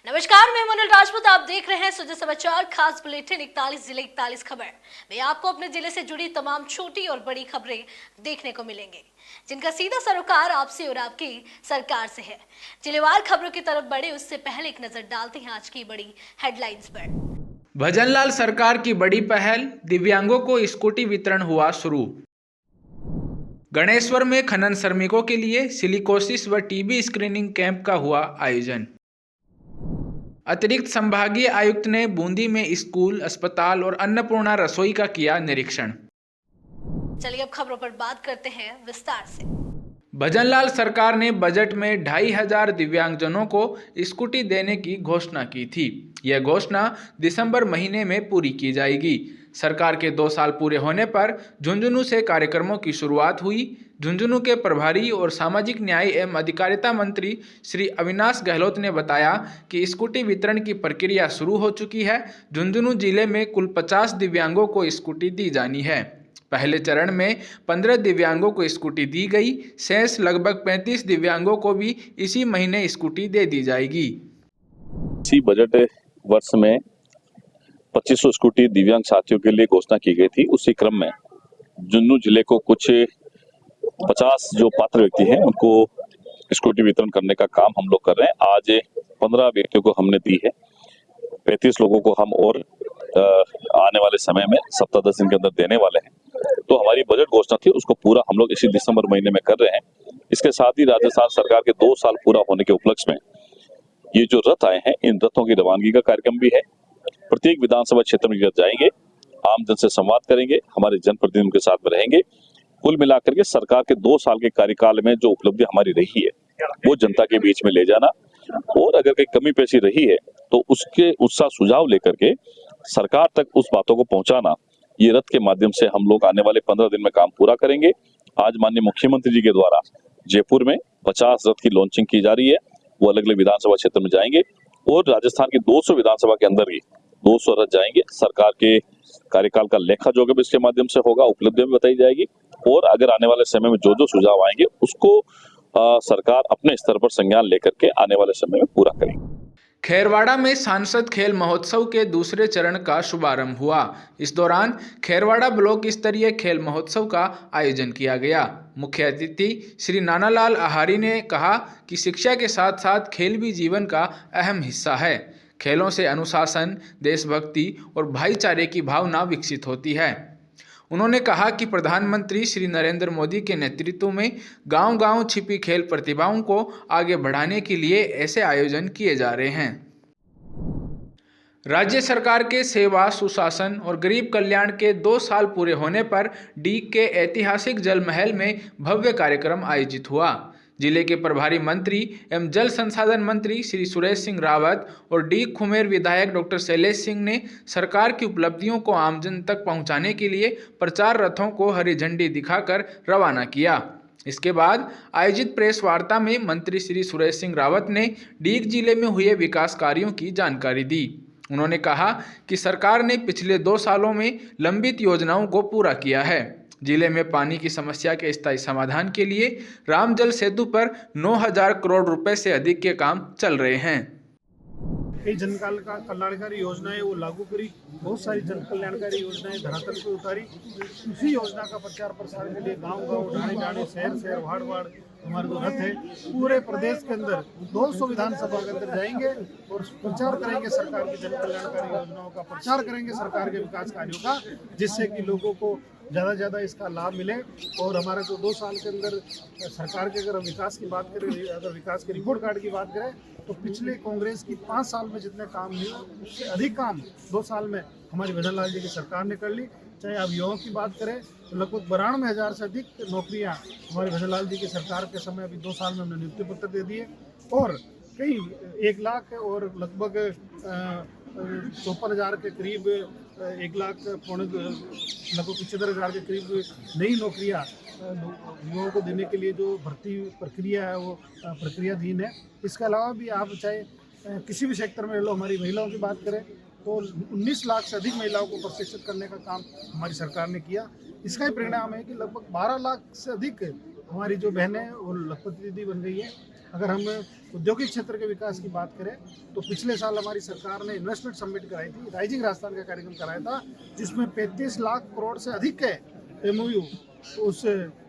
नमस्कार, मैं मनोज राजपूत। आप देख रहे हैं सुजय समाचार खास बुलेटिन 41 जिले 41 खबर में आपको अपने जिले से जुड़ी तमाम छोटी और बड़ी खबरें देखने को मिलेंगी, जिनका सीधा सरोकार आपसे और आपकी सरकार से है। जिलेवार खबरों की तरफ बढ़े उससे पहले एक नजर डालते हैं आज की बड़ी हेडलाइंस पर। भजनलाल सरकार की बड़ी पहल, दिव्यांगों को स्कूटी वितरण हुआ शुरू। गणेश्वर में खनन श्रमिकों के लिए सिलिकोसिस व टीबी स्क्रीनिंग कैंप का हुआ आयोजन। अतिरिक्त संभागीय आयुक्त ने बूंदी में स्कूल, अस्पताल और अन्नपूर्णा रसोई का किया निरीक्षण। चलिए अब खबरों पर बात करते हैं विस्तार से। भजनलाल सरकार ने बजट में 2500 दिव्यांगजनों को स्कूटी देने की घोषणा की थी। यह घोषणा दिसंबर महीने में पूरी की जाएगी। सरकार के 2 साल पूरे होने पर झुंझुनू से कार्यक्रमों की शुरुआत हुई। झुंझुनू के प्रभारी और सामाजिक न्याय एवं अधिकारिता मंत्री श्री अविनाश गहलोत ने बताया कि स्कूटी वितरण की प्रक्रिया शुरू हो चुकी है। झुंझुनू जिले में कुल 50 दिव्यांगों को स्कूटी दी जानी है। पहले चरण में 15 दिव्यांगों को स्कूटी दी गई। शेष लगभग 35 दिव्यांगों को भी इसी महीने स्कूटी दे दी जाएगी। इसी बजट वर्ष में 2500 स्कूटी दिव्यांग साथियों के लिए घोषणा की गई थी। उसी क्रम में झुंझुनू जिले को कुछ 50 जो पात्र व्यक्ति हैं उनको स्कूटी वितरण करने का काम हम लोग कर रहे हैं। आज 15 व्यक्तियों को हमने दी है। 35 लोगों को हम और आने वाले समय में सप्ताह 10 दिन के अंदर देने वाले हैं। तो हमारी बजट घोषणा थी, उसको पूरा हम लोग इसी दिसंबर महीने में कर रहे हैं। इसके साथ ही राजस्थान सरकार के 2 साल पूरा होने के उपलक्ष्य में ये जो रथ आए हैं, इन रथों की रवानगी का कार्यक्रम भी है। प्रत्येक विधानसभा क्षेत्र में रथ जाएंगे, आम जन से संवाद करेंगे, हमारे जनप्रतिनिधियों के साथ में रहेंगे। कुल मिलाकर के सरकार के 2 साल के कार्यकाल में जो उपलब्धि हमारी रही है वो जनता के बीच में ले जाना, और अगर कोई कमी पेशी रही है तो उसके उत्साह सुझाव लेकर के सरकार तक उस बातों को पहुंचाना, ये रथ के माध्यम से हम लोग आने वाले 15 दिन में काम पूरा करेंगे। आज माननीय मुख्यमंत्री जी के द्वारा जयपुर में 50 रथ की लॉन्चिंग की जा रही है। वो अलग अलग विधानसभा क्षेत्र में जाएंगे और राजस्थान की 200 विधानसभा के अंदर ही 200 रथ जाएंगे। सरकार के कार्यकाल का लेखा जोखा भी इसके माध्यम से होगा, उपलब्धियां भी बताई जाएगी, और अगर आने वाले समय में जो जो सुझाव आएंगे उसको सरकार अपने स्तर पर संज्ञान लेकर के आने वाले समय में पूरा करेगी। खैरवाड़ा में सांसद खेल महोत्सव के दूसरे चरण का शुभारंभ हुआ। इस दौरान खैरवाड़ा ब्लॉक स्तरीय खेल महोत्सव का आयोजन किया गया। मुख्य अतिथि श्री नानालाल आहारी ने कहा कि शिक्षा के साथ साथ खेल भी जीवन का अहम हिस्सा है। खेलों से अनुशासन, देशभक्ति और भाईचारे की भावना विकसित होती है। उन्होंने कहा कि प्रधानमंत्री श्री नरेंद्र मोदी के नेतृत्व में गांव-गांव छिपी खेल प्रतिभाओं को आगे बढ़ाने के लिए ऐसे आयोजन किए जा रहे हैं। राज्य सरकार के सेवा, सुशासन और गरीब कल्याण के 2 साल पूरे होने पर डीग के ऐतिहासिक जल महल में भव्य कार्यक्रम आयोजित हुआ। जिले के प्रभारी मंत्री एवं जल संसाधन मंत्री श्री सुरेश सिंह रावत और डीग खुमेर विधायक डॉक्टर शैलेश सिंह ने सरकार की उपलब्धियों को आमजन तक पहुंचाने के लिए प्रचार रथों को हरी झंडी दिखाकर रवाना किया। इसके बाद आयोजित प्रेस वार्ता में मंत्री श्री सुरेश सिंह रावत ने डीग जिले में हुए विकास कार्यों की जानकारी दी। उन्होंने कहा कि सरकार ने पिछले 2 सालों में लंबित योजनाओं को पूरा किया है। जिले में पानी की समस्या के स्थायी समाधान के लिए राम जल सेतु पर 9000 करोड़ रुपए से अधिक के काम चल रहे हैं। कई जन कल्याणकारी योजनाएं वो लागू करी, बहुत सारी जन कल्याणकारी योजनाएं धरातल पर उतारी। उसी योजना का प्रचार प्रसार के लिए गांव-गांव, ढाणी-ढाणी, शहर-शहर, वार्ड-वार्ड हमारे जो रथ है पूरे प्रदेश के अंदर 200 विधानसभा के अंदर जाएंगे और प्रचार करेंगे सरकार की जन कल्याणकारी योजनाओं का, प्रचार करेंगे सरकार के विकास कार्यों का, जिससे कि लोगों को ज़्यादा से ज़्यादा इसका लाभ मिले। और हमारे जो 2 साल के अंदर सरकार के अगर विकास की बात करें, अगर विकास के रिपोर्ट कार्ड की बात करें, तो पिछले कांग्रेस की 5 साल में जितने काम हुए उससे अधिक काम 2 साल में हमारी भजनलाल जी की सरकार ने कर ली। चाहे आप युवाओं की बात करें तो लगभग 92,000 से अधिक नौकरियां हमारे भजनलाल जी की सरकार के समय अभी 2 साल में हमने नियुक्ति पत्र दे दिए, और कई 1 लाख और लगभग 54,000 के करीब 1 लाख पौने लगभग 75,000 के करीब नई नौकरियां युवाओं को देने के लिए जो भर्ती प्रक्रिया है वो प्रक्रियाधीन है। इसके अलावा भी आप चाहे किसी भी सेक्टर में लो, हमारी महिलाओं की बात करें तो 19 लाख से अधिक महिलाओं को प्रशिक्षित करने का काम हमारी सरकार ने किया। इसका ही परिणाम है कि लगभग 12 लाख से अधिक हमारी जो बहनें वो लखपति दीदी बन गई है। अगर हम औद्योगिक क्षेत्र के विकास की बात करें तो पिछले साल हमारी सरकार ने इन्वेस्टमेंट समिट कराई थी, राइजिंग राजस्थान का कार्यक्रम कराया था, जिसमें 35 लाख करोड़ से अधिक के MOU उस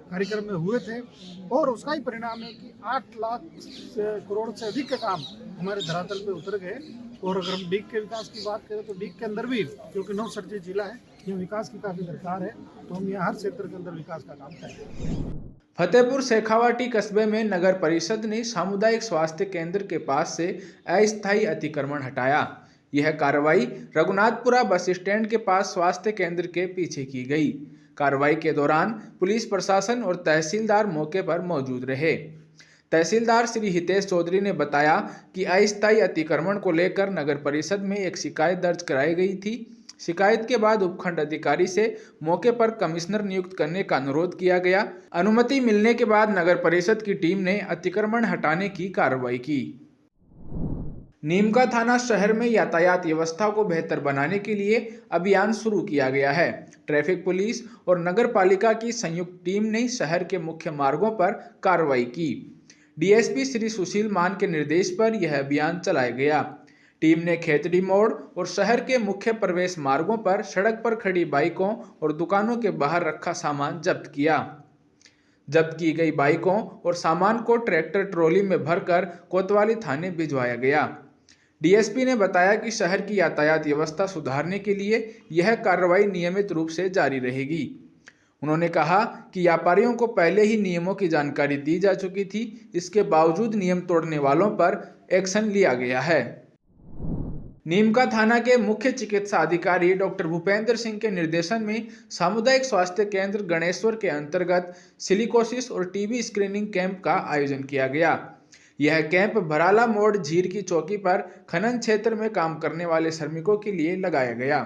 कार्यक्रम में हुए थे और उसका ही परिणाम है कि 8 लाख करोड़ से अधिक के काम हमारे धरातल पे उतर गए। और अगर हम डीग के विकास की बात करें तो डीग के अंदर भी, क्योंकि नवसर्जित जिला है, यहाँ विकास की काफ़ी दरकार है, तो हम यहाँ हर क्षेत्र के अंदर विकास का काम करेंगे। फतेहपुर शेखावाटी कस्बे में नगर परिषद ने सामुदायिक स्वास्थ्य केंद्र के पास से अस्थायी अतिक्रमण हटाया। यह कार्रवाई रघुनाथपुरा बस स्टैंड के पास स्वास्थ्य केंद्र के पीछे की गई। कार्रवाई के दौरान पुलिस प्रशासन और तहसीलदार मौके पर मौजूद रहे। तहसीलदार श्री हितेश चौधरी ने बताया कि अस्थायी अतिक्रमण को लेकर नगर परिषद में एक शिकायत दर्ज कराई गई थी। शिकायत के बाद उपखंड अधिकारी से मौके पर कमिश्नर नियुक्त करने का अनुरोध किया गया। अनुमति मिलने के बाद नगर परिषद की टीम ने अतिक्रमण हटाने की कार्रवाई की। नीमका थाना शहर में यातायात व्यवस्था को बेहतर बनाने के लिए अभियान शुरू किया गया है। ट्रैफिक पुलिस और नगर पालिका की संयुक्त टीम ने शहर के मुख्य मार्गों पर कार्रवाई की। डीएसपी श्री सुशील मान के निर्देश पर यह अभियान चलाया गया। टीम ने खेतड़ी मोड़ और शहर के मुख्य प्रवेश मार्गों पर सड़क पर खड़ी बाइकों और दुकानों के बाहर रखा सामान जब्त किया। जब्त की गई बाइकों और सामान को ट्रैक्टर ट्रॉली में भरकर कोतवाली थाने भिजवाया गया। डीएसपी ने बताया कि शहर की यातायात व्यवस्था सुधारने के लिए यह कार्रवाई नियमित रूप से जारी रहेगी। उन्होंने कहा कि व्यापारियों को पहले ही नियमों की जानकारी दी जा चुकी थी, इसके बावजूद नियम तोड़ने वालों पर एक्शन लिया गया है। नीमका थाना के मुख्य चिकित्सा अधिकारी डॉक्टर भूपेंद्र सिंह के निर्देशन में सामुदायिक स्वास्थ्य केंद्र गणेश्वर के अंतर्गत सिलिकोसिस और टीबी स्क्रीनिंग कैंप का आयोजन किया गया। यह कैंप भराला मोड़ झीर की चौकी पर खनन क्षेत्र में काम करने वाले श्रमिकों के लिए लगाया गया।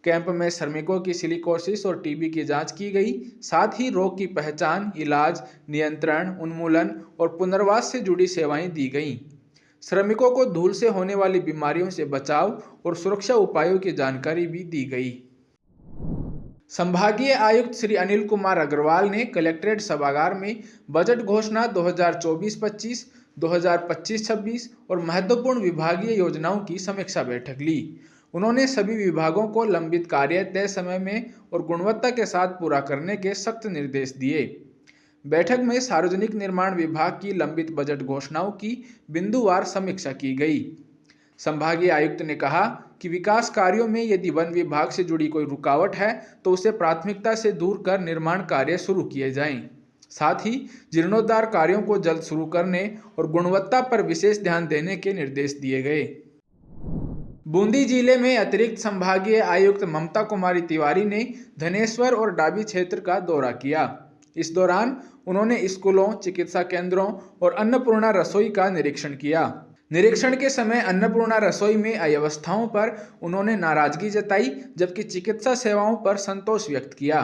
कैंप में श्रमिकों की सिलिकोसिस और टीबी की जांच की गई। साथ ही रोग की पहचान, इलाज, नियंत्रण, उन्मूलन और पुनर्वास से जुड़ी सेवाएं दी गईं। श्रमिकों को धूल से होने वाली बीमारियों से बचाव और सुरक्षा उपायों की जानकारी भी दी गई। संभागीय आयुक्त श्री अनिल कुमार अग्रवाल ने कलेक्ट्रेट सभागार में बजट घोषणा 2024-25, 2025-26 और महत्वपूर्ण विभागीय योजनाओं की समीक्षा बैठक ली। उन्होंने सभी विभागों को लंबित कार्य तय समय में और गुणवत्ता के साथ पूरा करने के सख्त निर्देश दिए। बैठक में सार्वजनिक निर्माण विभाग की लंबित बजट घोषणाओं की बिंदुवार समीक्षा की गई। संभागीय आयुक्त ने कहा कि विकास कार्यों में यदि वन विभाग से जुड़ी कोई रुकावट है तो उसे प्राथमिकता से दूर कर निर्माण कार्य शुरू किए जाएं। साथ ही जीर्णोद्धार कार्यों को जल्द शुरू करने और गुणवत्ता पर विशेष ध्यान देने के निर्देश दिए गए। बूंदी जिले में अतिरिक्त संभागीय आयुक्त ममता कुमारी तिवारी ने धनेश्वर और डाबी क्षेत्र का दौरा किया। इस दौरान उन्होंने स्कूलों, चिकित्सा केंद्रों और अन्नपूर्णा रसोई का निरीक्षण किया। निरीक्षण के समय अन्नपूर्णा रसोई में अव्यवस्थाओं पर उन्होंने नाराजगी जताई, जबकि चिकित्सा सेवाओं पर संतोष व्यक्त किया।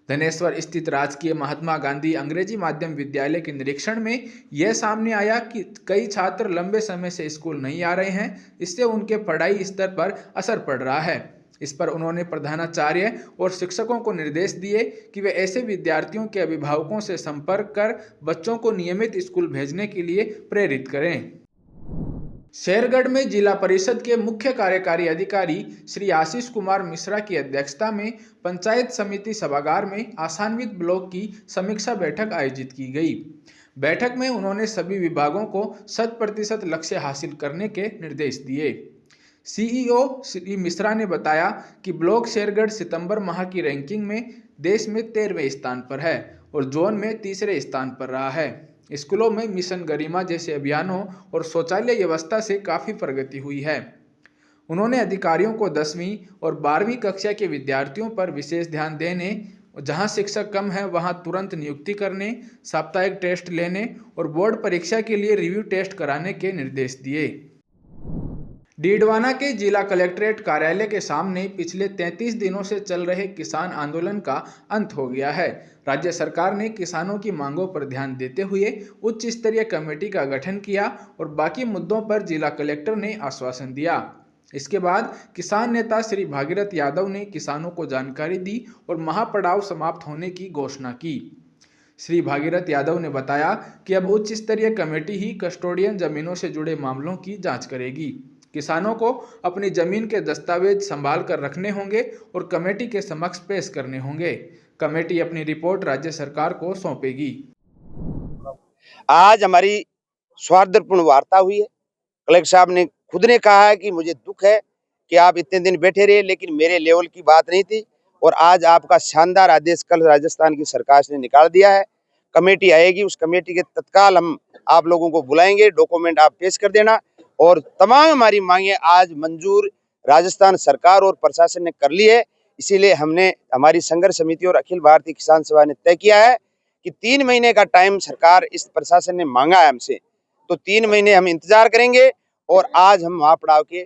धनेश्वर स्थित राजकीय महात्मा गांधी अंग्रेजी माध्यम विद्यालय के निरीक्षण में यह सामने आया कि कई छात्र लंबे समय से स्कूल नहीं आ रहे हैं, इससे उनके पढ़ाई स्तर पर असर पड़ रहा है। इस पर उन्होंने प्रधानाचार्य और शिक्षकों को निर्देश दिए कि वे ऐसे विद्यार्थियों के अभिभावकों से संपर्क कर बच्चों को नियमित स्कूल भेजने के लिए प्रेरित करें। शेरगढ़ में जिला परिषद के मुख्य कार्यकारी अधिकारी श्री आशीष कुमार मिश्रा की अध्यक्षता में पंचायत समिति सभागार में आसान्वित ब्लॉक की समीक्षा बैठक आयोजित की गई। बैठक में उन्होंने सभी विभागों को 100% लक्ष्य हासिल करने के निर्देश दिए। सीईओ श्री मिश्रा ने बताया कि ब्लॉक शेरगढ़ सितंबर माह की रैंकिंग में देश में 13वें स्थान पर है और जोन में 3रे स्थान पर रहा है। स्कूलों में मिशन गरिमा जैसे अभियानों और शौचालय व्यवस्था से काफ़ी प्रगति हुई है। उन्होंने अधिकारियों को 10वीं और 12वीं कक्षा के विद्यार्थियों पर विशेष ध्यान देने, जहां शिक्षक कम है वहां तुरंत नियुक्ति करने, साप्ताहिक टेस्ट लेने और बोर्ड परीक्षा के लिए रिव्यू टेस्ट कराने के निर्देश दिए। डीडवाना के जिला कलेक्ट्रेट कार्यालय के सामने पिछले 33 दिनों से चल रहे किसान आंदोलन का अंत हो गया है। राज्य सरकार ने किसानों की मांगों पर ध्यान देते हुए उच्च स्तरीय कमेटी का गठन किया और बाकी मुद्दों पर जिला कलेक्टर ने आश्वासन दिया। इसके बाद किसान नेता श्री भागीरथ यादव ने किसानों को जानकारी दी और महापड़ाव समाप्त होने की घोषणा की। श्री भागीरथ यादव ने बताया कि अब उच्च स्तरीय कमेटी ही कस्टोडियन जमीनों से जुड़े मामलों की जांच करेगी। किसानों को अपनी जमीन के दस्तावेज संभाल कर रखने होंगे और कमेटी के समक्ष पेश करने होंगे। कमेटी अपनी रिपोर्ट राज्य सरकार को सौंपेगी। आज हमारी सौहार्दपूर्ण वार्ता हुई है। कलेक्टर साहब ने खुद ने कहा है कि मुझे दुख है कि आप इतने दिन बैठे रहे, लेकिन मेरे लेवल की बात नहीं थी और आज आपका शानदार आदेश कल राजस्थान की सरकार ने निकाल दिया है। कमेटी आएगी, उस कमेटी के तत्काल हम आप लोगों को बुलाएंगे, डॉक्यूमेंट आप पेश कर देना और तमाम हमारी मांगे आज मंजूर राजस्थान सरकार और प्रशासन ने कर ली है। इसीलिए हमने हमारी संघर्ष समिति और अखिल भारतीय किसान सभा ने तय किया है कि 3 महीने का टाइम सरकार इस प्रशासन ने मांगा है हमसे, तो 3 महीने हम इंतजार करेंगे और आज हम महापड़ाव के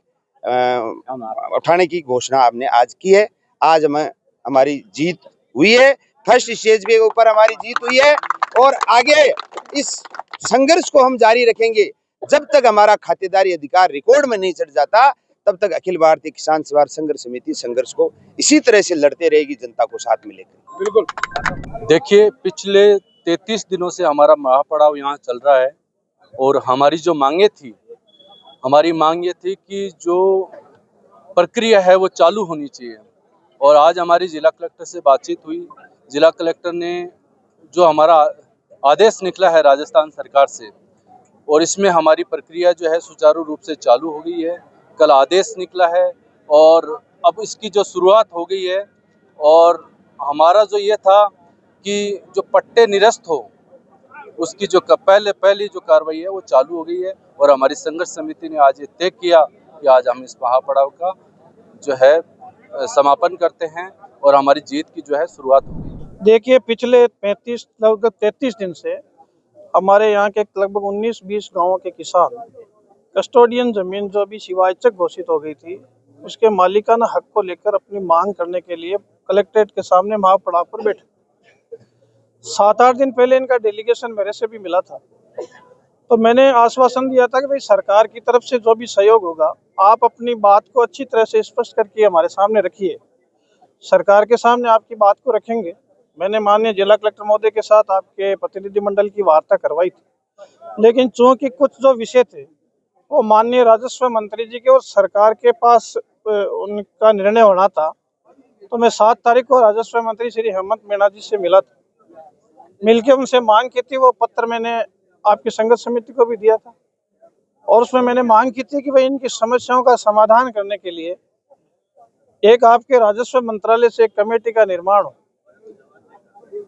उठाने की घोषणा हमने आज की है। आज हमारी जीत हुई है, फर्स्ट स्टेज के ऊपर हमारी जीत हुई है और आगे इस संघर्ष को हम जारी रखेंगे। जब तक हमारा खातेदारी अधिकार रिकॉर्ड में नहीं चढ़ जाता, तब तक अखिल भारतीय किसान सभा संघर्ष समिति संघर्ष को इसी तरह से लड़ते रहेगी, जनता को साथ में लेकर। बिल्कुल। देखिए, पिछले 33 दिनों से हमारा महापड़ाव यहाँ चल रहा है और हमारी जो मांगे थी, हमारी मांग ये थी कि जो प्रक्रिया है वो चालू होनी चाहिए और आज हमारी जिला कलेक्टर से बातचीत हुई। जिला कलेक्टर ने जो हमारा आदेश निकला है राजस्थान सरकार से और इसमें हमारी प्रक्रिया जो है सुचारू रूप से चालू हो गई है। कल आदेश निकला है और अब इसकी जो शुरुआत हो गई है और हमारा जो ये था कि जो पट्टे निरस्त हो उसकी जो पहली जो कार्रवाई है वो चालू हो गई है और हमारी संघर्ष समिति ने आज ये तय किया कि आज हम इस महापड़ाव का जो है समापन करते हैं और हमारी जीत की जो है शुरुआत हो गई। देखिए, पिछले 33 दिन से हमारे यहाँ के लगभग 19-20 गांवों के किसान कस्टोडियन जमीन जो अभी शिवायचक घोषित हो गई थी उसके मालिकाना हक को लेकर अपनी मांग करने के लिए कलेक्ट्रेट के सामने महापड़ाव पर बैठे। 7-8 दिन पहले इनका डेलीगेशन मेरे से भी मिला था, तो मैंने आश्वासन दिया था कि भाई सरकार की तरफ से जो भी सहयोग होगा आप अपनी बात को अच्छी तरह से स्पष्ट करके हमारे सामने रखिए। सरकार के सामने आपकी बात को रखेंगे। मैंने माननीय जिला कलेक्टर महोदय के साथ आपके प्रतिनिधिमंडल की वार्ता करवाई थी, लेकिन चूंकि कुछ जो विषय थे वो माननीय राजस्व मंत्री जी के और सरकार के पास उनका निर्णय होना था, तो मैं 7 तारीख को राजस्व मंत्री श्री हेमंत मीणा जी से मिला था। मिलके उनसे मांग की थी, वो पत्र मैंने आपकी संघर्ष समिति को भी दिया था और उसमें मैंने मांग की थी कि भाई इनकी समस्याओं का समाधान करने के लिए एक आपके राजस्व मंत्रालय से एक कमेटी का निर्माण हो,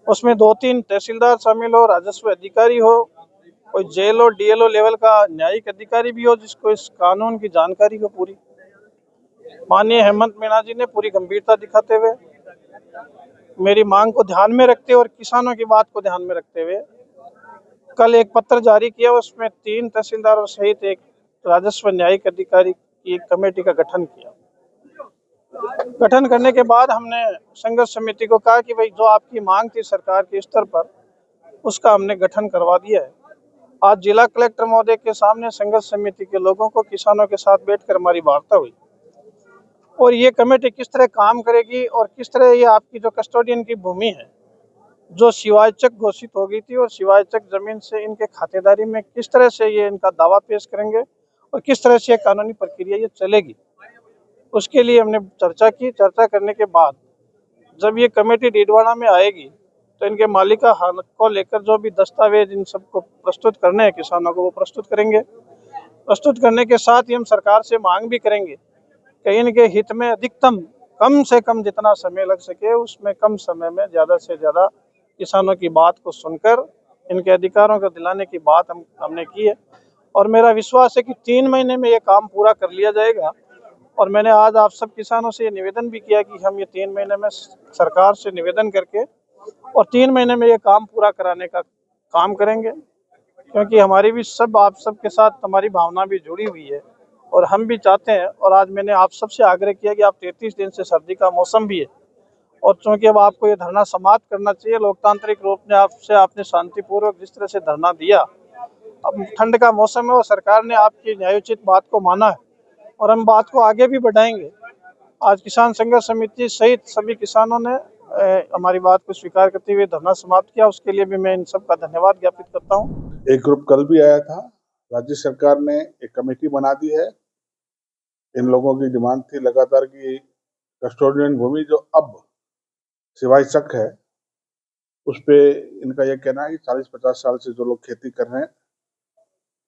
उसमें 2-3 तहसीलदार शामिल हो, राजस्व अधिकारी हो, कोई जेल और डीएलओ लेवल का न्यायिक अधिकारी भी हो जिसको इस कानून की जानकारी हो पूरी। माननीय हेमंत मीणा जी ने पूरी गंभीरता दिखाते हुए मेरी मांग को ध्यान में रखते और किसानों की बात को ध्यान में रखते हुए कल एक पत्र जारी किया, उसमें 3 तहसीलदारों सहित एक राजस्व न्यायिक अधिकारी की एक कमेटी का गठन किया। गठन करने के बाद हमने संघर्ष समिति को कहा कि भाई जो आपकी मांग थी सरकार के स्तर पर उसका हमने गठन करवा दिया है। आज जिला कलेक्टर महोदय के सामने संघर्ष समिति के लोगों को किसानों के साथ बैठकर हमारी वार्ता हुई और ये कमेटी किस तरह काम करेगी और किस तरह ये आपकी जो कस्टोडियन की भूमि है जो शिवायचक घोषित हो गई थी और शिवायचक जमीन से इनके खातेदारी में किस तरह से ये इनका दावा पेश करेंगे और किस तरह से कानूनी प्रक्रिया ये चलेगी, उसके लिए हमने चर्चा की। चर्चा करने के बाद जब ये कमेटी डीडवाना में आएगी तो इनके मालिका हक को लेकर जो भी दस्तावेज इन सबको प्रस्तुत करने हैं किसानों को वो प्रस्तुत करेंगे। प्रस्तुत करने के साथ ही हम सरकार से मांग भी करेंगे कि इनके हित में अधिकतम कम से कम जितना समय लग सके उसमें कम समय में ज़्यादा से ज़्यादा किसानों की बात को सुनकर इनके अधिकारों को दिलाने की बात हमने की है और मेरा विश्वास है कि 3 महीने में ये काम पूरा कर लिया जाएगा। और मैंने आज आप सब किसानों से ये निवेदन भी किया कि हम ये 3 महीने में सरकार से निवेदन करके और 3 महीने में ये काम पूरा कराने का काम करेंगे, क्योंकि हमारी भी सब आप सबके साथ हमारी भावना भी जुड़ी हुई है और हम भी चाहते हैं। और आज मैंने आप सबसे आग्रह किया कि आप 33 दिन से सर्दी का मौसम भी है और चूँकि अब आपको ये धरना समाप्त करना चाहिए, लोकतांत्रिक रूप में आपने शांतिपूर्वक जिस तरह से धरना दिया, अब ठंड का मौसम है और सरकार ने आपकी न्यायोचित बात को माना है और हम बात को आगे भी बढ़ाएंगे। आज किसान संघर्ष समिति सहित सभी किसानों ने हमारी बात को स्वीकार करते हुए धरना समाप्त किया। उसके लिए भी मैं इन सब का धन्यवाद ज्ञापित करता हूँ। एक ग्रुप कल भी आया था। राज्य सरकार ने एक कमेटी बना दी है। इन लोगों की डिमांड थी लगातार कि कस्टोडियन भूमि जो अब सिवाई चक है उस पे इनका यह कहना है कि 40-50 साल से जो लोग खेती कर रहे हैं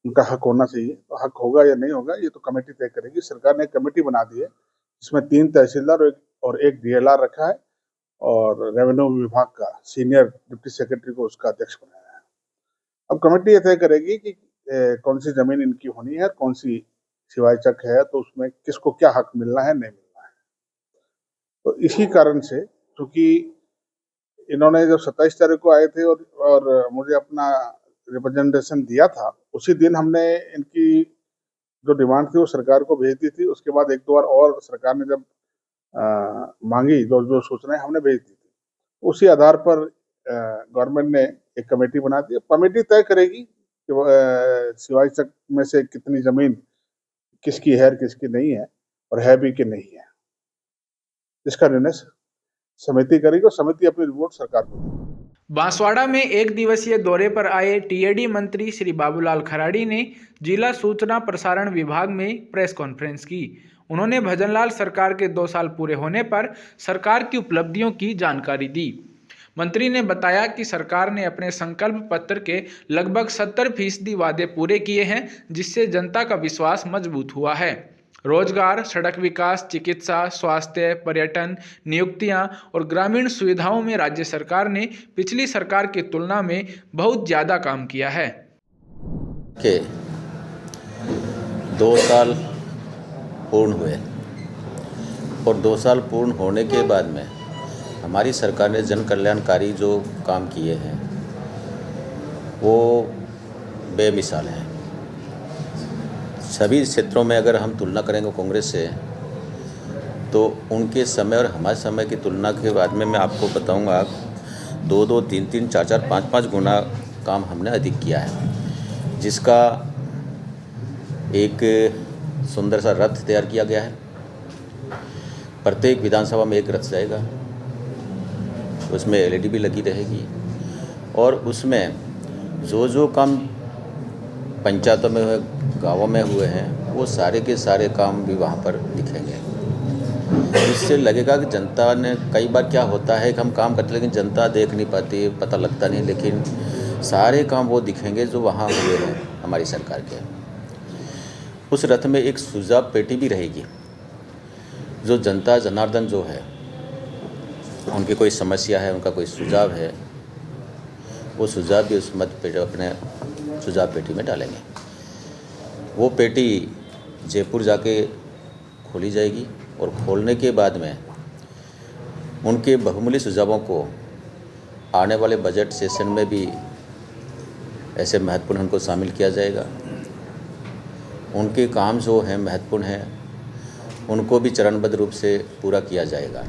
उनका हक होना चाहिए। तो हक होगा या नहीं होगा ये तो कमेटी तय करेगी। सरकार ने एक कमेटी बना दी है इसमें 3 तहसीलदार और एक DLR रखा है और रेवेन्यू विभाग का सीनियर डिप्टी सेक्रेटरी को उसका अध्यक्ष बनाया है। अब कमेटी ये तय करेगी कि कौन सी जमीन इनकी होनी है, कौन सी सिवाई चक है, तो उसमें किसको क्या हक मिलना है, नहीं मिलना है। तो इसी कारण से क्योंकि इन्होंने जब 27 तारीख को आए थे और मुझे अपना रिप्रेजेंटेशन दिया था, उसी दिन हमने इनकी जो डिमांड थी वो सरकार को भेज दी थी। उसके बाद 1-2 बार और सरकार ने जब मांगी जो सूचनाएं हमने भेज दी थी, उसी आधार पर गवर्नमेंट ने एक कमेटी बना दी। कमेटी तय करेगी कि सिवाई चक में से कितनी जमीन किसकी है किसकी नहीं है और है भी कि नहीं है, इसका निर्णय समिति करेगी और समिति अपनी रिपोर्ट सरकार को देगी। बांसवाड़ा में 1 दिवसीय दौरे पर आए TAD मंत्री श्री बाबूलाल खराड़ी ने जिला सूचना प्रसारण विभाग में प्रेस कॉन्फ्रेंस की। उन्होंने भजनलाल सरकार के 2 साल पूरे होने पर सरकार की उपलब्धियों की जानकारी दी। मंत्री ने बताया कि सरकार ने अपने संकल्प पत्र के लगभग 70% वादे पूरे किए हैं, जिससे जनता का विश्वास मजबूत हुआ है। रोजगार, सड़क विकास, चिकित्सा, स्वास्थ्य, पर्यटन, नियुक्तियां और ग्रामीण सुविधाओं में राज्य सरकार ने पिछली सरकार की तुलना में बहुत ज़्यादा काम किया है। 2 साल पूर्ण हुए और 2 साल पूर्ण होने के बाद में हमारी सरकार ने जन कल्याणकारी जो काम किए हैं वो बेमिसाल हैं। सभी क्षेत्रों में अगर हम तुलना करेंगे कांग्रेस से तो उनके समय और हमारे समय की तुलना के बाद में मैं आपको बताऊंगा 2-2, 3-3, 4-4, 5-5 गुना काम हमने अधिक किया है, जिसका एक सुंदर सा रथ तैयार किया गया है। प्रत्येक विधानसभा में एक रथ जाएगा, उसमें LED भी लगी रहेगी और उसमें जो काम पंचायतों में हुए, गाँवों में हुए हैं, वो सारे के सारे काम भी वहाँ पर दिखेंगे। इससे लगेगा कि जनता ने, कई बार क्या होता है कि हम काम करते लेकिन जनता देख नहीं पाती, पता लगता नहीं, लेकिन सारे काम वो दिखेंगे जो वहाँ हुए हैं हमारी सरकार के। उस रथ में एक सुझाव पेटी भी रहेगी, जो जनता जनार्दन जो है उनकी कोई समस्या है, उनका कोई सुझाव है, वो सुझाव भी उस मत पेटी, अपने सुझाव पेटी में डालेंगे। वो पेटी जयपुर जाके खोली जाएगी और खोलने के बाद में उनके बहुमूल्य सुझावों को आने वाले बजट सेशन में भी ऐसे महत्वपूर्ण उनको शामिल किया जाएगा। उनके काम जो हैं महत्वपूर्ण हैं, उनको भी चरणबद्ध रूप से पूरा किया जाएगा।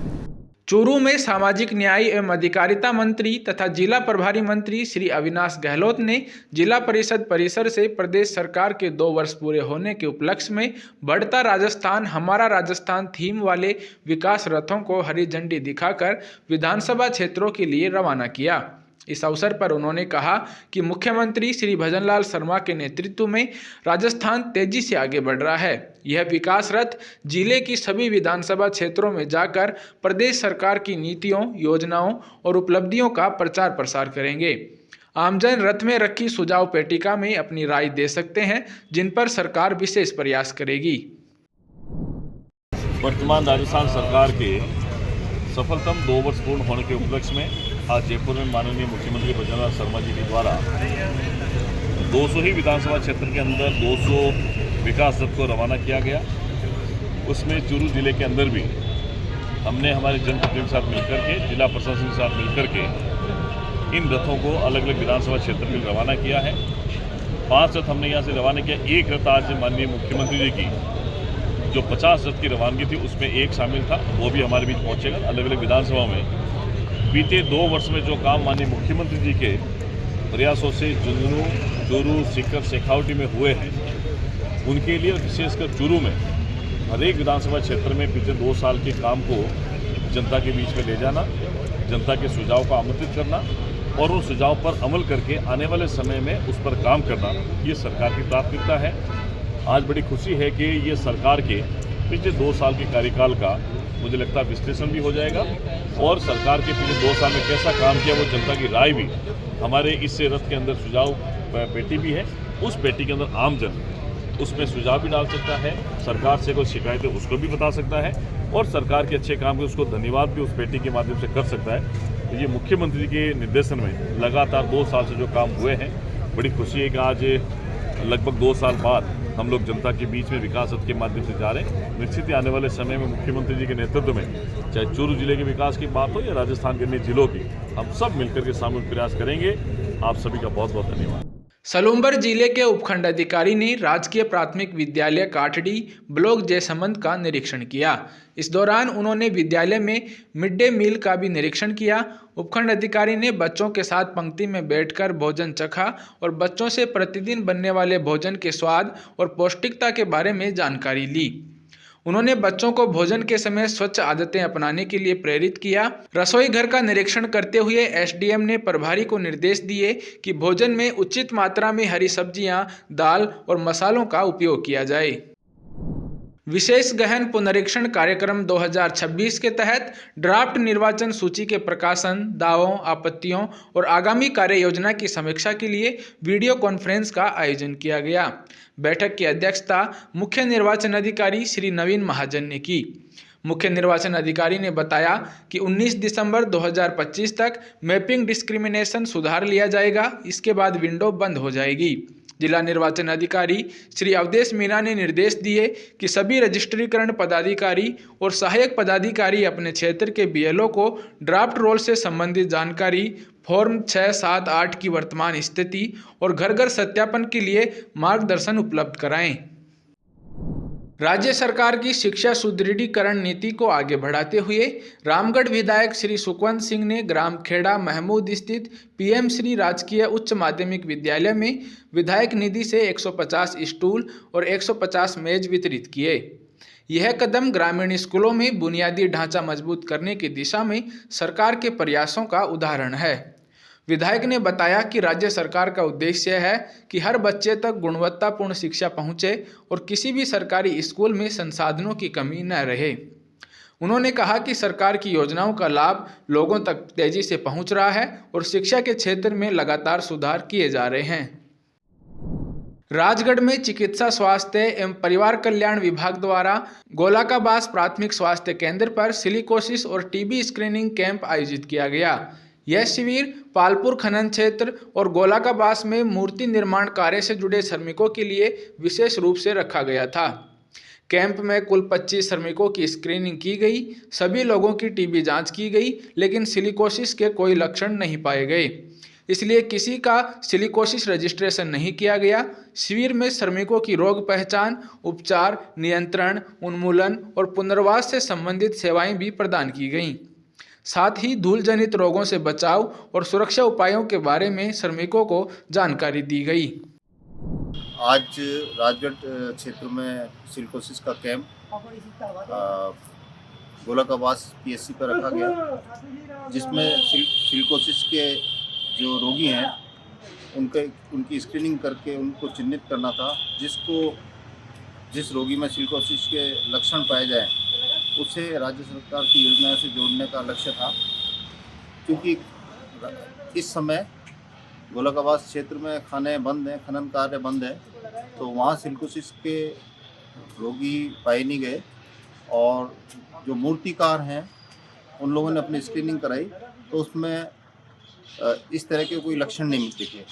चूरू में सामाजिक न्याय एवं अधिकारिता मंत्री तथा जिला प्रभारी मंत्री श्री अविनाश गहलोत ने जिला परिषद परिसर से प्रदेश सरकार के 2 वर्ष पूरे होने के उपलक्ष्य में बढ़ता राजस्थान हमारा राजस्थान थीम वाले विकास रथों को हरी झंडी दिखाकर विधानसभा क्षेत्रों के लिए रवाना किया। इस अवसर पर उन्होंने कहा कि मुख्यमंत्री श्री भजनलाल शर्मा के नेतृत्व में राजस्थान तेजी से आगे बढ़ रहा है। यह विकास रथ जिले की सभी विधानसभा क्षेत्रों में जाकर प्रदेश सरकार की नीतियों, योजनाओं और उपलब्धियों का प्रचार प्रसार करेंगे। आमजन रथ में रखी सुझाव पेटिका में अपनी राय दे सकते हैं, जिन पर सरकार विशेष प्रयास करेगी। वर्तमान राजस्थान सरकार के सफलतम 2 वर्ष पूर्ण होने के उपलक्ष्य में आज जयपुर में माननीय मुख्यमंत्री भजनलाल शर्मा जी के द्वारा 200 ही विधानसभा क्षेत्र के अंदर 200 विकास रथ को रवाना किया गया। उसमें चूरू जिले के अंदर भी हमने हमारे जनप्रतिनिधियों के साथ मिलकर के, जिला प्रशासन के साथ मिलकर के इन रथों को अलग अलग विधानसभा क्षेत्र में रवाना किया है। 5 रथ हमने यहाँ से रवाना किया। एक रथ आज माननीय मुख्यमंत्री जी की जो 50 रथ की रवानगी थी उसमें एक शामिल था, वो भी हमारे बीच पहुँचेगा। अलग अलग विधानसभा में बीते 2 वर्ष में जो काम माननीय मुख्यमंत्री जी के प्रयासों से झुंझुनू, चूरू, सीकर, शेखावटी में हुए हैं, उनके लिए विशेषकर चूरू में हर एक विधानसभा क्षेत्र में पिछले 2 साल के काम को जनता के बीच में ले जाना, जनता के सुझाव को आमंत्रित करना और उन सुझाव पर अमल करके आने वाले समय में उस पर काम करना, ये सरकार की प्राथमिकता है। आज बड़ी खुशी है कि ये सरकार के पिछले 2 साल के कार्यकाल का मुझे लगता है विश्लेषण भी हो जाएगा और सरकार के पिछले 2 साल में कैसा काम किया वो जनता की राय भी हमारे इस रथ के अंदर सुझाव पेटी भी है। उस पेटी के अंदर आमजन उसमें सुझाव भी डाल सकता है, सरकार से कोई शिकायत है उसको भी बता सकता है और सरकार के अच्छे काम के उसको धन्यवाद भी उस पेटी के माध्यम से कर सकता है। तो ये मुख्यमंत्री के निर्देशन में लगातार 2 साल से जो काम हुए हैं, बड़ी खुशी है कि आज लगभग 2 साल बाद हम लोग जनता के बीच में विकास रथ के माध्यम से जा रहे हैं। निश्चित ही आने वाले समय में मुख्यमंत्री जी के नेतृत्व में चाहे चूरू जिले के विकास की बात हो या राजस्थान के अन्य जिलों की, हम सब मिलकर के सामूहिक प्रयास करेंगे। आप सभी का बहुत बहुत धन्यवाद। सलूम्बर जिले के उपखंड अधिकारी ने राजकीय प्राथमिक विद्यालय काठड़ी ब्लॉक जयसमंद का निरीक्षण किया। इस दौरान उन्होंने विद्यालय में मिड डे मील का भी निरीक्षण किया। उपखंड अधिकारी ने बच्चों के साथ पंक्ति में बैठकर भोजन चखा और बच्चों से प्रतिदिन बनने वाले भोजन के स्वाद और पौष्टिकता के बारे में जानकारी ली। उन्होंने बच्चों को भोजन के समय स्वच्छ आदतें अपनाने के लिए प्रेरित किया। रसोई घर का निरीक्षण करते हुए एसडीएम ने प्रभारी को निर्देश दिए कि भोजन में उचित मात्रा में हरी सब्जियां, दाल और मसालों का उपयोग किया जाए। विशेष गहन पुनरीक्षण कार्यक्रम 2026 के तहत ड्राफ्ट निर्वाचन सूची के प्रकाशन, दावों, आपत्तियों और आगामी कार्य योजना की समीक्षा के लिए वीडियो कॉन्फ्रेंस का आयोजन किया गया। बैठक की अध्यक्षता मुख्य निर्वाचन अधिकारी श्री नवीन महाजन ने की। मुख्य निर्वाचन अधिकारी ने बताया कि 19 दिसंबर 2025 तक मैपिंग डिस्क्रिमिनेशन सुधार लिया जाएगा। इसके बाद विंडो बंद हो जाएगी। जिला निर्वाचन अधिकारी श्री अवधेश मीना ने निर्देश दिए कि सभी रजिस्ट्रीकरण पदाधिकारी और सहायक पदाधिकारी अपने क्षेत्र के बीएलओ को ड्राफ्ट रोल से संबंधित जानकारी, फॉर्म 6, 7, 8 की वर्तमान स्थिति और घर घर सत्यापन के लिए मार्गदर्शन उपलब्ध कराएं। राज्य सरकार की शिक्षा सुदृढ़ीकरण नीति को आगे बढ़ाते हुए रामगढ़ विधायक श्री सुखवंत सिंह ने ग्राम खेड़ा महमूद स्थित पीएम श्री राजकीय उच्च माध्यमिक विद्यालय में विधायक निधि से 150 स्टूल और 150 मेज वितरित किए। यह कदम ग्रामीण स्कूलों में बुनियादी ढांचा मजबूत करने की दिशा में सरकार के प्रयासों का उदाहरण है। विधायक ने बताया कि राज्य सरकार का उद्देश्य है कि हर बच्चे तक गुणवत्तापूर्ण शिक्षा पहुंचे और किसी भी सरकारी स्कूल में संसाधनों की कमी न रहे। उन्होंने कहा कि सरकार की योजनाओं का लाभ लोगों तक तेजी से पहुंच रहा है और शिक्षा के क्षेत्र में लगातार सुधार किए जा रहे हैं। राजगढ़ में चिकित्सा स्वास्थ्य एवं परिवार कल्याण विभाग द्वारा गोलाकाबास प्राथमिक स्वास्थ्य केंद्र पर सिलिकोसिस और टीबी स्क्रीनिंग कैंप आयोजित किया गया। यह शिविर पालपुर खनन क्षेत्र और गोलाकाबास में मूर्ति निर्माण कार्य से जुड़े श्रमिकों के लिए विशेष रूप से रखा गया था। कैंप में कुल 25 श्रमिकों की स्क्रीनिंग की गई। सभी लोगों की टीबी जांच की गई, लेकिन सिलिकोसिस के कोई लक्षण नहीं पाए गए, इसलिए किसी का सिलिकोसिस रजिस्ट्रेशन नहीं किया गया। शिविर में श्रमिकों की रोग पहचान, उपचार, नियंत्रण, उन्मूलन और पुनर्वास से संबंधित सेवाएं भी प्रदान की गईं। साथ ही धूल जनित रोगों से बचाव और सुरक्षा उपायों के बारे में श्रमिकों को जानकारी दी गई। आज राजगढ़ क्षेत्र में सिलिकोसिस का कैंप गोलाकाबास पीएससी पर रखा गया, जिसमें सिलिकोसिस के जो रोगी हैं उनकी स्क्रीनिंग करके उनको चिन्हित करना था। जिस रोगी में सिलिकोसिस के लक्षण पाए जाएं उसे राज्य सरकार की योजना से जोड़ने का लक्ष्य था। क्योंकि इस समय गोलाकाबास क्षेत्र में खाने बंद हैं, खनन कार्य बंद है, तो वहाँ सिलिकोसिस के रोगी पाए नहीं गए और जो मूर्तिकार हैं उन लोगों ने अपनी स्क्रीनिंग कराई तो उसमें इस तरह के कोई लक्षण नहीं दिखे,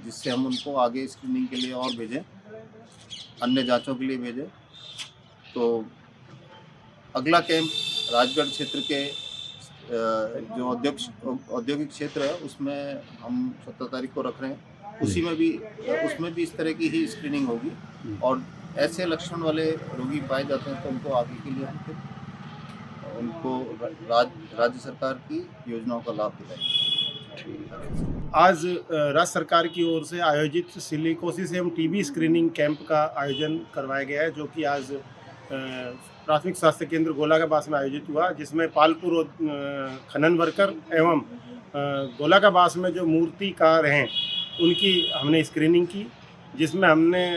जिससे हम उनको आगे स्क्रीनिंग के लिए और भेजें, अन्य जांचों के लिए भेजें। तो अगला कैंप राजगढ़ क्षेत्र के जो औद्योगिक क्षेत्र है उसमें हम 17 तारीख को रख रहे हैं। उसमें भी इस तरह की ही स्क्रीनिंग होगी और ऐसे लक्षण वाले रोगी पाए जाते हैं तो उनको आगे के लिए हम फिर उनको राज्य सरकार की योजनाओं का लाभ दिलाएंगे। आज राज्य सरकार की ओर से आयोजित सिलिकोसिस एवं टीबी स्क्रीनिंग कैंप का आयोजन करवाया गया है, जो कि आज प्राथमिक स्वास्थ्य केंद्र गोलाकाबास में आयोजित हुआ, जिसमें पालपुर और खनन वर्कर एवं गोलाकाबास में जो मूर्तिकार हैं उनकी हमने स्क्रीनिंग की, जिसमें हमने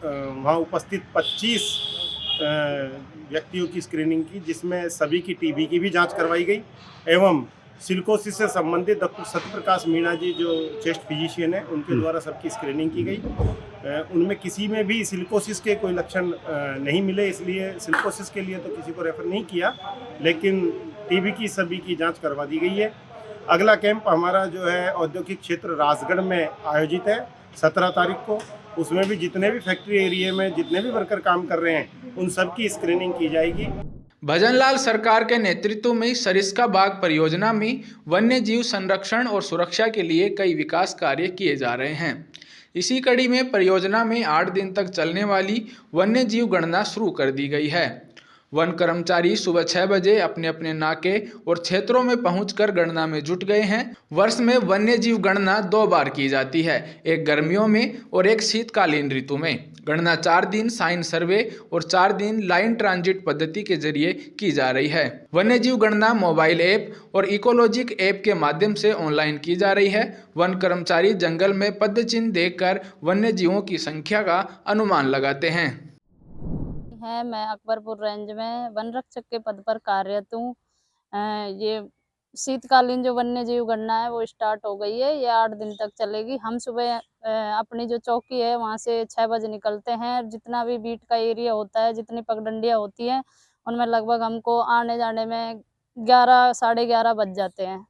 वहाँ उपस्थित 25 व्यक्तियों की स्क्रीनिंग की, जिसमें सभी की टीबी की भी जांच करवाई गई एवं सिलिकोसिस से संबंधित डॉक्टर सत्यप्रकाश मीणा जी जो चेस्ट फिजिशियन है उनके द्वारा सबकी स्क्रीनिंग की गई। उनमें किसी में भी सिलिकोसिस के कोई लक्षण नहीं मिले, इसलिए सिलिकोसिस के लिए तो किसी को रेफर नहीं किया, लेकिन टीबी की सभी की जांच करवा दी गई है। अगला कैंप हमारा जो है औद्योगिक क्षेत्र राजगढ़ में आयोजित है 17 तारीख को। उसमें भी जितने भी फैक्ट्री एरिया में जितने भी वर्कर काम कर रहे हैं उन सब की स्क्रीनिंग की जाएगी। भजनलाल सरकार के नेतृत्व में सरिस्का बाग परियोजना में वन्य जीव संरक्षण और सुरक्षा के लिए कई विकास कार्य किए जा रहे हैं। इसी कड़ी में परियोजना में 8 दिन तक चलने वाली वन्य जीव गणना शुरू कर दी गई है। वन कर्मचारी सुबह 6 बजे अपने अपने नाके और क्षेत्रों में पहुंचकर गणना में जुट गए हैं। वर्ष में वन्य जीव गणना 2 बार की जाती है, एक गर्मियों में और एक शीतकालीन ऋतु में। गणना 4 दिन साइन सर्वे और 4 दिन लाइन ट्रांजिट पद्धति के जरिए की जा रही है। वन्य जीव गणना मोबाइल ऐप और इकोलॉजिक ऐप के माध्यम से ऑनलाइन की जा रही है। वन कर्मचारी जंगल में पदचिन्ह देखकर वन्य जीवों की संख्या का अनुमान लगाते हैं। मैं अकबरपुर रेंज में वन रक्षक के पद पर कार्यरत हूँ। ये शीतकालीन जो वन्य जीव गणना है वो स्टार्ट हो गई है, ये 8 दिन तक चलेगी। हम सुबह अपनी जो चौकी है वहाँ से 6 बजे निकलते हैं। जितना भी बीट का एरिया होता है, जितनी पगडंडियाँ होती हैं, उनमें लगभग हमको आने जाने में 11 साढ़े 11 बज जाते हैं।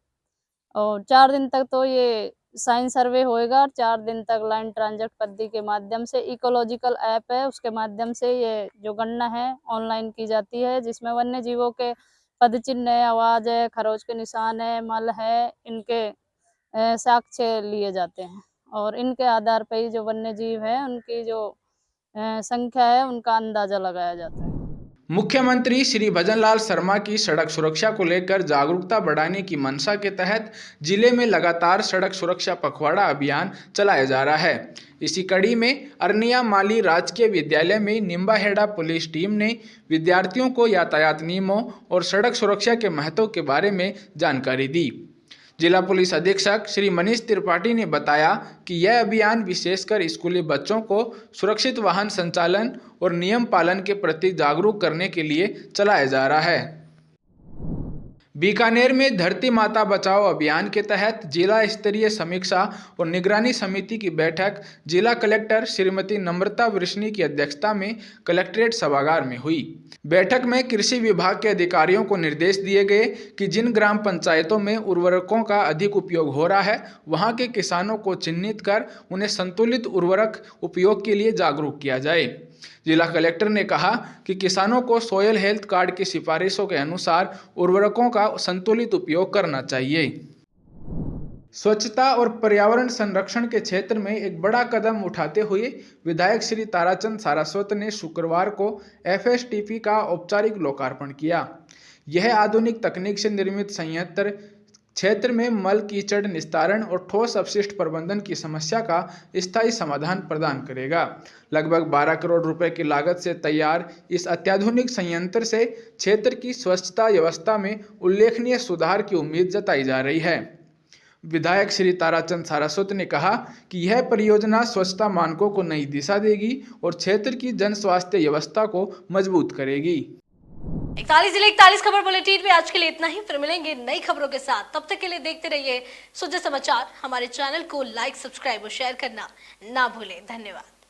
और 4 दिन तक तो ये साइन सर्वे होएगा और 4 दिन तक लाइन ट्रांजिट पद्धति के माध्यम से इकोलॉजिकल ऐप है उसके माध्यम से ये जो गणना है ऑनलाइन की जाती है, जिसमें वन्य जीवों के पदचिन्ह है, आवाज है, खरोच के निशान है, मल है, इनके साक्ष्य लिए जाते हैं और इनके आधार पर ही जो वन्य जीव है उनकी जो संख्या है उनका अंदाजा लगाया जाता है। मुख्यमंत्री श्री भजनलाल शर्मा की सड़क सुरक्षा को लेकर जागरूकता बढ़ाने की मंशा के तहत जिले में लगातार सड़क सुरक्षा पखवाड़ा अभियान चलाया जा रहा है। इसी कड़ी में अरनिया माली राजकीय विद्यालय में निम्बाहेड़ा पुलिस टीम ने विद्यार्थियों को यातायात नियमों और सड़क सुरक्षा के महत्व के बारे में जानकारी दी। जिला पुलिस अधीक्षक श्री मनीष त्रिपाठी ने बताया कि यह अभियान विशेषकर स्कूली बच्चों को सुरक्षित वाहन संचालन और नियम पालन के प्रति जागरूक करने के लिए चलाया जा रहा है। बीकानेर में धरती माता बचाओ अभियान के तहत जिला स्तरीय समीक्षा और निगरानी समिति की बैठक जिला कलेक्टर श्रीमती नम्रता वृष्णी की अध्यक्षता में कलेक्ट्रेट सभागार में हुई। बैठक में कृषि विभाग के अधिकारियों को निर्देश दिए गए कि जिन ग्राम पंचायतों में उर्वरकों का अधिक उपयोग हो रहा है वहां के किसानों को चिन्हित कर उन्हें संतुलित उर्वरक उपयोग के लिए जागरूक किया जाए। जिला कलेक्टर ने कहा कि किसानों को सॉयल हेल्थ कार्ड की सिफारिशों के अनुसार उर्वरकों का संतुलित उपयोग करना चाहिए। स्वच्छता और पर्यावरण संरक्षण के क्षेत्र में एक बड़ा कदम उठाते हुए विधायक श्री ताराचंद सारस्वत ने शुक्रवार को FSTP का औपचारिक लोकार्पण किया। यह आधुनिक तकनीक से निर्मित संयंत्र क्षेत्र में मल कीचड़ निस्तारण और ठोस अपशिष्ट प्रबंधन की समस्या का स्थायी समाधान प्रदान करेगा। लगभग 12 करोड़ रुपए की लागत से तैयार इस अत्याधुनिक संयंत्र से क्षेत्र की स्वच्छता व्यवस्था में उल्लेखनीय सुधार की उम्मीद जताई जा रही है। विधायक श्री ताराचंद सारस्वत ने कहा कि यह परियोजना स्वच्छता मानकों को नई दिशा देगी और क्षेत्र की जन स्वास्थ्य व्यवस्था को मजबूत करेगी। 41 जिले 41 खबर बुलेटिन में आज के लिए इतना ही। फिर मिलेंगे नई खबरों के साथ। तब तक के लिए देखते रहिए सुजय समाचार। हमारे चैनल को लाइक, सब्सक्राइब और शेयर करना ना भूलें। धन्यवाद।